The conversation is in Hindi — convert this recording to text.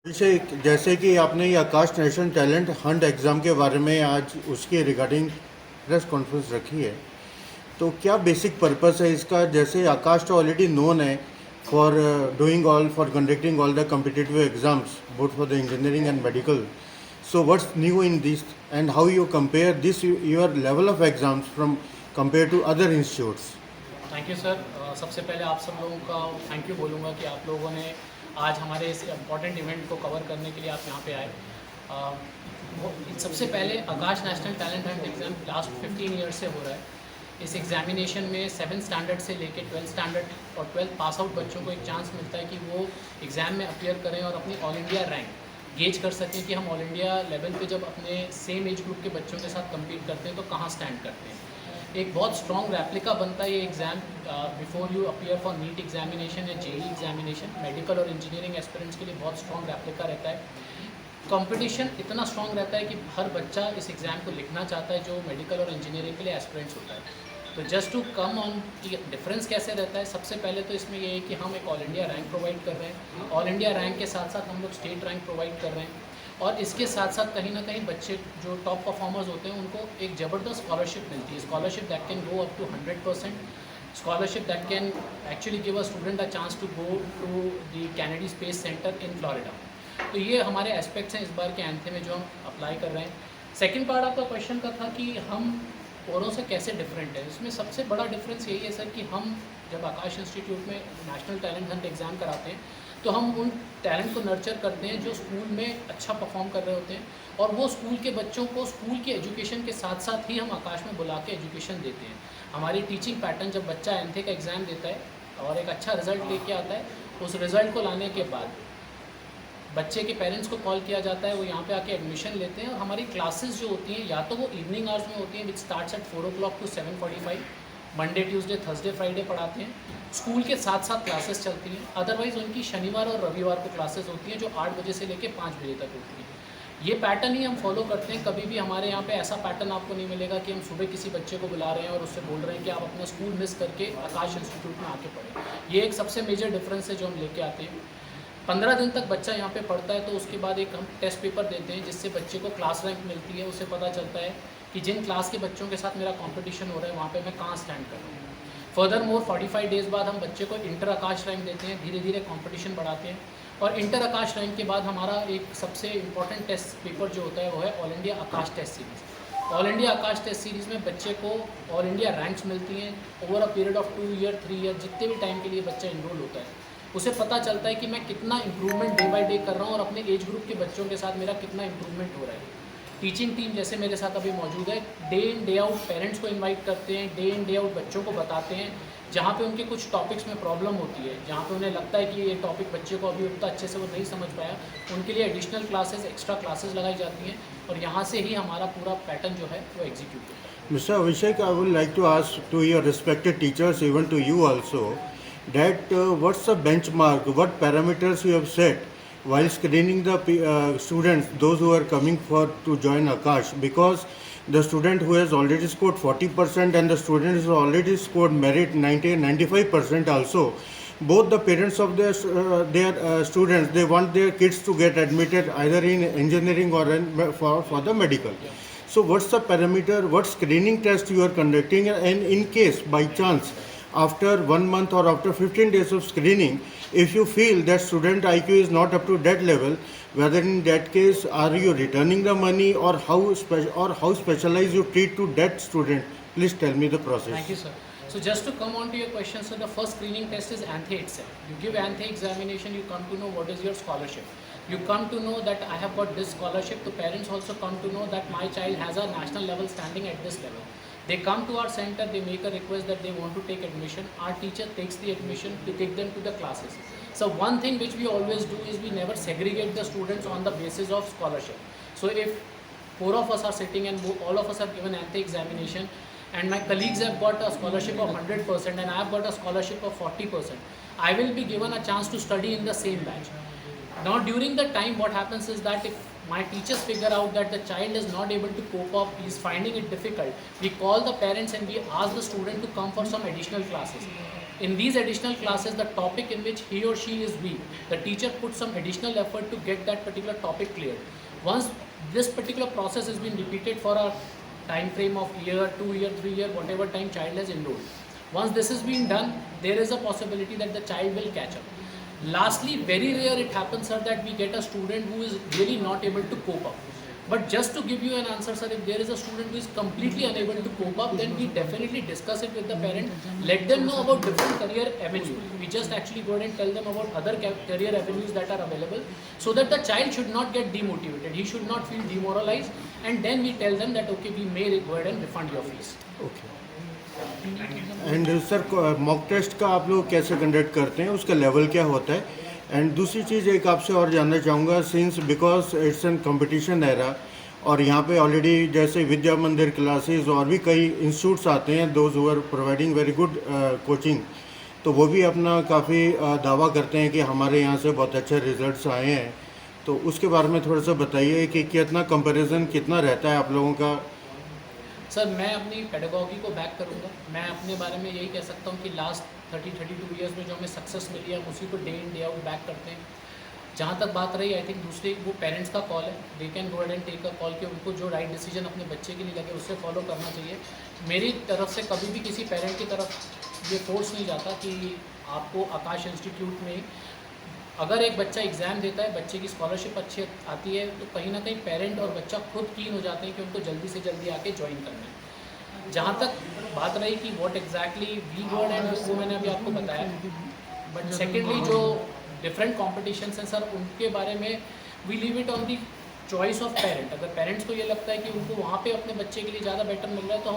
जैसे कि आपने ये आकाश नेशनल टैलेंट हंट एग्ज़ाम के बारे में आज उसके रिगार्डिंग प्रेस कॉन्फ्रेंस रखी है, तो क्या बेसिक पर्पस है इसका? जैसे आकाश तो ऑलरेडी नोन है for for conducting all the competitive exams both for the engineering and medical. So what's new in this and how you compare this your level of exams from compare to other institutes? Thank you sir. सबसे पहले आप सब लोगों का थैंक यू बोलूँगा कि आप लोगों ने आज हमारे इस इम्पॉर्टेंट इवेंट को कवर करने के लिए आप यहाँ पे आए। सबसे पहले Aakash National Talent Hunt exam last 15 years से हो रहा है। इस एग्जामिनेशन में 7th स्टैंडर्ड से लेके 12th स्टैंडर्ड और 12th पास आउट बच्चों को एक चांस मिलता है कि वो एग्ज़ाम में अपीयर करें और अपनी ऑल इंडिया रैंक गेज कर सकें कि हम ऑल इंडिया लेवल पे जब अपने सेम एज ग्रुप के बच्चों के साथ कम्पीट करते हैं तो कहाँ स्टैंड करते हैं। एक बहुत स्ट्रॉन्ग रेप्लिका बनता है ये exam before you appear for NEET examination या जेई एग्जामिनेशन। मेडिकल और इंजीनियरिंग एस्पिरेंट्स के लिए बहुत स्ट्रॉन्ग रेप्लिका रहता है। कंपटीशन इतना स्ट्रॉन्ग रहता है कि हर बच्चा इस एग्ज़ाम को लिखना चाहता है जो मेडिकल और इंजीनियरिंग के लिए एस्पिरेंट्स होता है। तो जस्ट टू कम ऑन कि डिफरेंस कैसे रहता है, सबसे पहले तो इसमें ये है कि हम एक ऑल इंडिया रैंक प्रोवाइड कर रहे हैं। ऑल इंडिया रैंक के साथ साथ हम लोग स्टेट रैंक प्रोवाइड कर रहे हैं और इसके साथ साथ कहीं ना कहीं बच्चे जो टॉप परफॉर्मर्स होते हैं उनको एक ज़बरदस्त स्कॉलरशिप मिलती है। Scholarship that can go up to 100%, scholarship that can actually give a student a chance to go to the Kennedy Space Center in Florida. तो ये हमारे एस्पेक्ट्स हैं इस बार के एंथे में जो हम अप्लाई कर रहे हैं। सेकेंड पार्ट आपका क्वेश्चन का था कि हम औरों से कैसे डिफरेंट है। इसमें सबसे बड़ा डिफरेंस यही है सर कि हम जब आकाश इंस्टीट्यूट में नेशनल टैलेंट हंट एग्ज़ाम कराते हैं तो हम उन टैलेंट को नर्चर करते हैं जो स्कूल में अच्छा परफॉर्म कर रहे होते हैं और वो स्कूल के बच्चों को स्कूल के एजुकेशन के साथ साथ ही हम आकाश में बुला के एजुकेशन देते हैं। हमारी टीचिंग पैटर्न जब बच्चा एंथे का एग्ज़ाम देता है और एक अच्छा रिजल्ट लेके आता है, उस रिज़ल्ट को लाने के बाद बच्चे के पेरेंट्स को कॉल किया जाता है, वो यहाँ पे आके एडमिशन लेते हैं और हमारी क्लासेस जो होती हैं या तो वो इवनिंग आवर्स में होती हैं which starts at 4 o'clock to 7:45, Monday Tuesday Thursday Friday पढ़ाते हैं। स्कूल के साथ साथ क्लासेस चलती हैं। अदरवाइज़ उनकी शनिवार और रविवार को क्लासेस होती हैं जो 8 बजे से लेकर 5 बजे तक होती हैं। ये पैटर्न ही हम फॉलो करते हैं। कभी भी हमारे यहाँ पे ऐसा पैटर्न आपको नहीं मिलेगा कि हम सुबह किसी बच्चे को बुला रहे हैं और उससे बोल रहे हैं कि आप अपना स्कूल मिस करके आकाश इंस्टीट्यूट में आके पढ़ें। ये एक सबसे मेजर डिफरेंस है जो हम लेके आते हैं। 15 दिन तक बच्चा यहाँ पे पढ़ता है तो उसके बाद एक हम टेस्ट पेपर देते हैं जिससे बच्चे को क्लास रैंक मिलती है। उससे पता चलता है कि जिन क्लास के बच्चों के साथ मेरा कंपटीशन हो रहा है वहाँ पे मैं कहाँ स्टैंड कर रहा हूँ। फर्दर मोर 45 डेज़ बाद हम बच्चे को इंटर आकाश रैंक देते हैं, धीरे धीरे कंपटीशन बढ़ाते हैं और इंटर आकाश रैंक के बाद हमारा एक सबसे इम्पॉर्टेंट टेस्ट पेपर जो होता है वो है ऑल इंडिया आकाश टेस्ट सीरीज़। ऑल इंडिया आकाश टेस्ट सीरीज़ में बच्चे को ऑल इंडिया रैंक्स मिलती हैं over a period of 2 year 3 year, जितने भी टाइम के लिए बच्चा इनरोल होता है उसे पता चलता है कि मैं कितना इम्प्रूवमेंट डे बाय डे कर रहा हूँ और अपने एज ग्रुप के बच्चों के साथ मेरा कितना इम्प्रूवमेंट हो रहा है। टीचिंग टीम जैसे मेरे साथ अभी मौजूद है, day in day out parents को इनवाइट करते हैं, डे इन डे आउट बच्चों को बताते हैं जहाँ पे उनके कुछ टॉपिक्स में प्रॉब्लम होती है, जहाँ पे उन्हें लगता है कि ये टॉपिक बच्चे को अभी उतना अच्छे से वो नहीं समझ पाया, उनके लिए एडिशनल क्लासेस एक्स्ट्रा क्लासेस लगाई जाती हैं और यहाँ से ही हमारा पूरा पैटर्न जो है वो एग्जीक्यूट होता है। Mr. Abhishek, I would like to ask to your respected teachers, even to you also, that what's the benchmark, what parameters you have set while screening the students, those who are coming for to join Akash, because the student who has already scored 40% and the student who has already scored merit 95% also, both the parents of their students, they want their kids to get admitted either in engineering or for the medical. So what's the parameter, what screening test you are conducting, and in case by chance after 1 month or after 15 days of screening, if you feel that student IQ is not up to that level, whether in that case are you returning the money or how specialized you treat to that student? Please tell me the process. Thank you, sir. So just to come on to your question, so the first screening test is ANTHE itself. You give ANTHE examination, you come to know what is your scholarship. You come to know that I have got this scholarship. The parents also come to know that my child has a national level standing at this level. They come to our center, they make a request that they want to take admission. Our teacher takes the admission to take them to the classes. So one thing which we always do is we never segregate the students on the basis of scholarship. So if 4 of us are sitting and all of us have given ANTHE examination and my colleagues have got a scholarship of 100% and I have got a scholarship of 40%, I will be given a chance to study in the same batch. Now during the time what happens is that if my teachers figure out that the child is not able to cope up, he is finding it difficult, we call the parents and we ask the student to come for some additional classes. In these additional classes, the topic in which he or she is weak, the teacher puts some additional effort to get that particular topic cleared. Once this particular process has been repeated for a time frame of year, 2 year, 3 year, whatever time child has enrolled. Once this is being done, there is a possibility that the child will catch up. Lastly, very rare it happens, sir, that we get a student who is really not able to cope up. But just to give you an answer, sir, if there is a student who is completely unable to cope up, then we definitely discuss it with the parent, let them know about different career avenues. We just actually go ahead and tell them about other career avenues that are available, so that the child should not get demotivated, he should not feel demoralized, and then we tell them that okay, we may go ahead and refund your fees. Okay and sir mock test का आप लोग कैसे कंडक्ट करते हैं, उसका लेवल क्या होता है? एंड दूसरी चीज़ एक आपसे और जानना चाहूँगा, since because it's an competition era और यहाँ पे ऑलरेडी जैसे विद्या मंदिर क्लासेस और भी कई इंस्टीट्यूट्स आते हैं those who are providing very good coaching, तो वो भी अपना काफ़ी दावा करते हैं कि हमारे यहाँ से बहुत अच्छे रिजल्ट्स आए हैं, तो उसके बारे में थोड़ा सा बताइए कि कितना कंपैरिजन कितना रहता है आप लोगों का? सर, मैं अपनी पेडागॉजी को बैक करूंगा। मैं अपने बारे में यही कह सकता हूं कि लास्ट 32 ईयर्स में जो हमें सक्सेस मिली है, हम उसी को day in day out back करते हैं। जहाँ तक बात रही, आई थिंक दूसरे वो पेरेंट्स का कॉल है, they can go ahead and take a call कि उनको जो राइट डिसीजन अपने बच्चे के लिए लगे उससे फॉलो करना चाहिए। मेरी तरफ से कभी भी किसी पेरेंट की तरफ ये फोर्स नहीं जाता कि आपको आकाश इंस्टीट्यूट में अगर एक बच्चा एग्ज़ाम देता है, बच्चे की स्कॉलरशिप अच्छी आती है, तो कहीं ना कहीं पेरेंट और बच्चा खुद कीन हो जाते हैं कि उनको जल्दी से जल्दी आके ज्वाइन करना है। जहाँ तक बात रही कि what exactly we got and वो मैंने अभी आपको बताया, बट सेकेंडली जो डिफरेंट कॉम्पिटिशन्स हैं सर, उनके बारे में we leave it on the choice of parent. अगर पेरेंट्स को ये लगता है कि उनको वहाँ पे अपने बच्चे के लिए ज़्यादा बेटर मिल रहा है तो हम